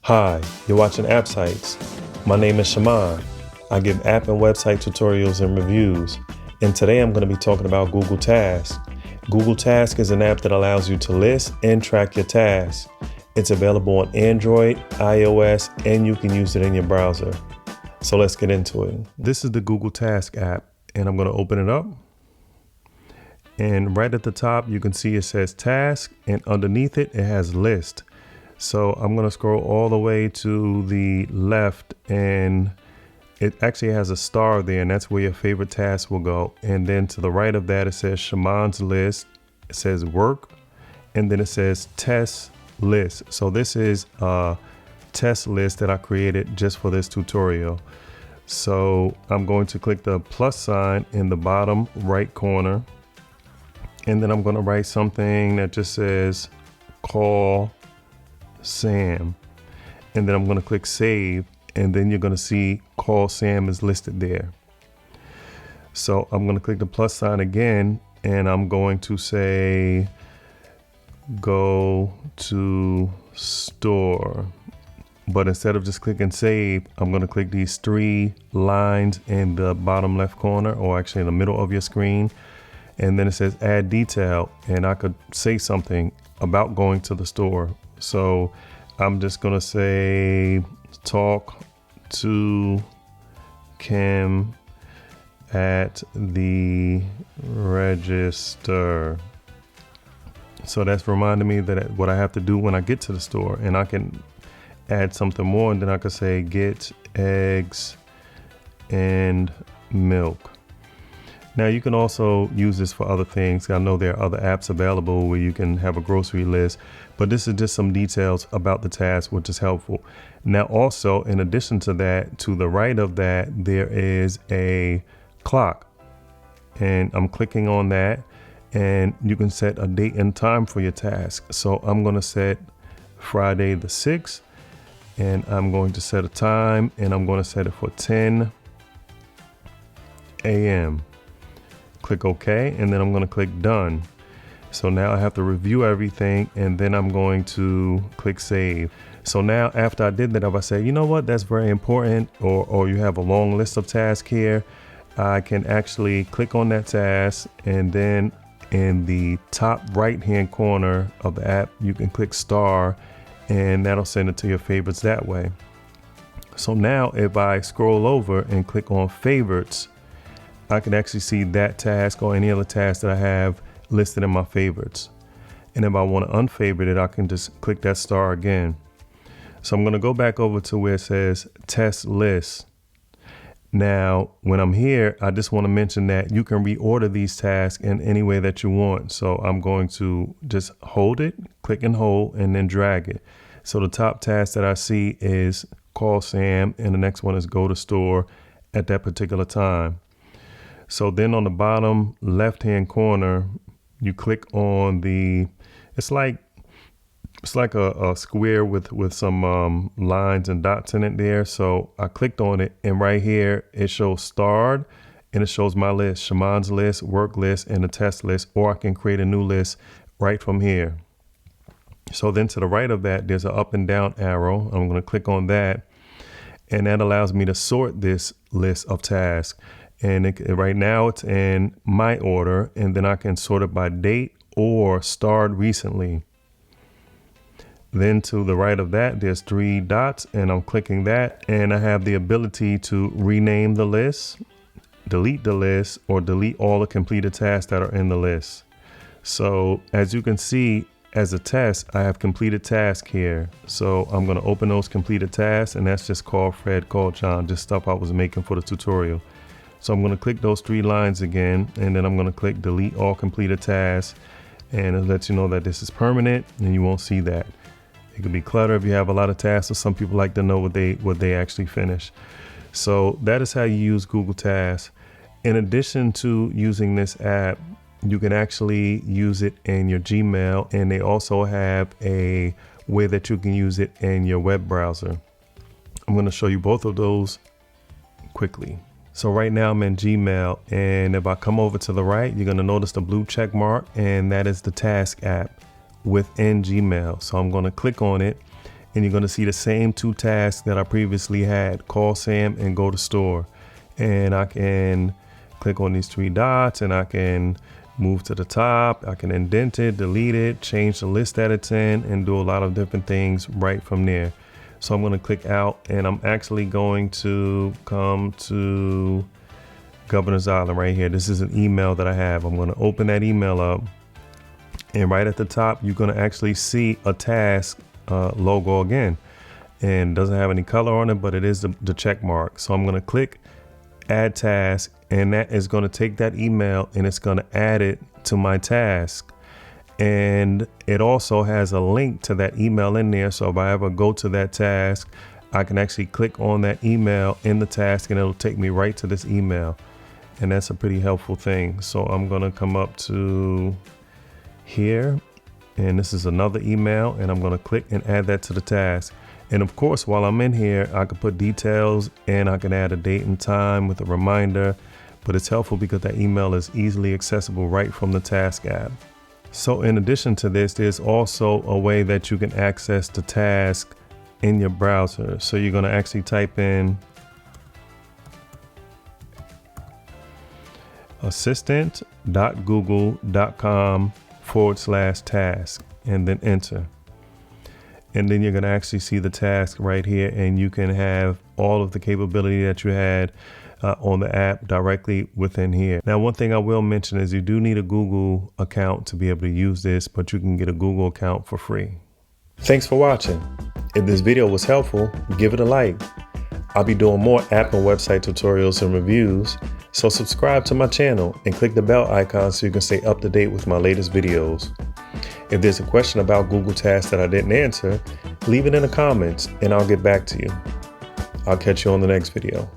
Hi, you're watching App Sites. My name is Shaman. I give app and website tutorials and reviews. And today I'm going to be talking about Google Tasks. Google Tasks is an app that allows you to list and track your tasks. It's available on Android, iOS, and you can use it in your browser. So let's get into it. This is the Google Task app, and I'm going to open it up. And right at the top, you can see it says Task, and underneath it, it has List. So I'm going to scroll all the way to the left, and it actually has a star there, and that's where your favorite task will go. And then to the right of that, it says Shaman's List. It says Work, and then it says Test List. So this is a test list that I created just for this tutorial. So I'm going to click the plus sign in the bottom right corner, and then I'm going to write something that just says Call Sam, and then I'm going to click save, and then you're going to see Call Sam is listed there. So I'm going to click the plus sign again, and I'm going to say go to store, but instead of just clicking save, I'm going to click these three lines in the bottom left corner, or actually in the middle of your screen, and then it says add detail, and I could say something about going to the store. So I'm just going to say talk to Kim at the register. So that's reminding me that what I have to do when I get to the store, and I can add something more, and then I could say get eggs and milk. Now you can also use this for other things. I know there are other apps available where you can have a grocery list, but this is just some details about the task, which is helpful. Now also, in addition to that, to the right of that, there is a clock, and I'm clicking on that, and you can set a date and time for your task. So I'm going to set Friday the 6th, and I'm going to set a time, and I'm going to set it for 10 a.m. Click OK, and then I'm going to click done. So now I have to review everything, and then I'm going to click save. So now after I did that, if I say, you know what, that's very important, or you have a long list of tasks here, I can actually click on that task, and then in the top right hand corner of the app, you can click star, and that'll send it to your favorites that way. So now if I scroll over and click on favorites, I can actually see that task or any other task that I have listed in my favorites. And if I want to unfavorite it, I can just click that star again. So I'm going to go back over to where it says test list. Now, when I'm here, I just want to mention that you can reorder these tasks in any way that you want. So I'm going to just hold it, click and hold, and then drag it. So the top task that I see is call Sam, and the next one is go to store at that particular time. So then on the bottom left-hand corner, you click on it's like a square with some lines and dots in it there. So I clicked on it, and right here, it shows starred, and it shows my list, Shaman's list, work list, and a test list, or I can create a new list right from here. So then to the right of that, there's an up and down arrow. I'm going to click on that, and that allows me to sort this list of tasks. And right now it's in my order, and then I can sort it by date or starred recently. Then to the right of that, there's three dots, and I'm clicking that, and I have the ability to rename the list, delete the list, or delete all the completed tasks that are in the list. So as you can see, as a test, I have completed tasks here. So I'm going to open those completed tasks, and that's just call Fred, call John, just stuff I was making for the tutorial. So I'm going to click those three lines again, and then I'm going to click delete all completed tasks, and it lets you know that this is permanent, and you won't see that. It could be clutter if you have a lot of tasks, or some people like to know what they actually finish. So that is how you use Google Tasks. In addition to using this app, you can actually use it in your Gmail, and they also have a way that you can use it in your web browser. I'm going to show you both of those quickly. So right now I'm in Gmail, and if I come over to the right, you're going to notice the blue check mark, and that is the Task app within Gmail. So I'm going to click on it, and you're going to see the same two tasks that I previously had, call Sam and go to store. And I can click on these three dots and I can move to the top. I can indent it, delete it, change the list that it's in, and do a lot of different things right from there. So I'm going to click out, and I'm actually going to come to Governor's Island right here. This is an email that I have. I'm going to open that email up, and right at the top you're going to actually see a task logo again, and doesn't have any color on it, but it is the check mark. So I'm going to click add task, and that is going to take that email and it's going to add it to my task. And it also has a link to that email in there. So if I ever go to that task, I can actually click on that email in the task and it'll take me right to this email. And that's a pretty helpful thing. So I'm going to come up to here, and this is another email, and I'm going to click and add that to the task. And of course, while I'm in here, I can put details and I can add a date and time with a reminder, but it's helpful because that email is easily accessible right from the task app. So in addition to this, there's also a way that you can access the task in your browser. So you're going to actually type in assistant.google.com/task and then enter. And then you're going to actually see the task right here, and you can have all of the capability that you had on the app directly within here. Now, one thing I will mention is you do need a Google account to be able to use this, but you can get a Google account for free. Thanks for watching. If this video was helpful, give it a like. I'll be doing more app and website tutorials and reviews, so subscribe to my channel and click the bell icon so you can stay up to date with my latest videos. If there's a question about Google Tasks that I didn't answer, leave it in the comments and I'll get back to you. I'll catch you on the next video.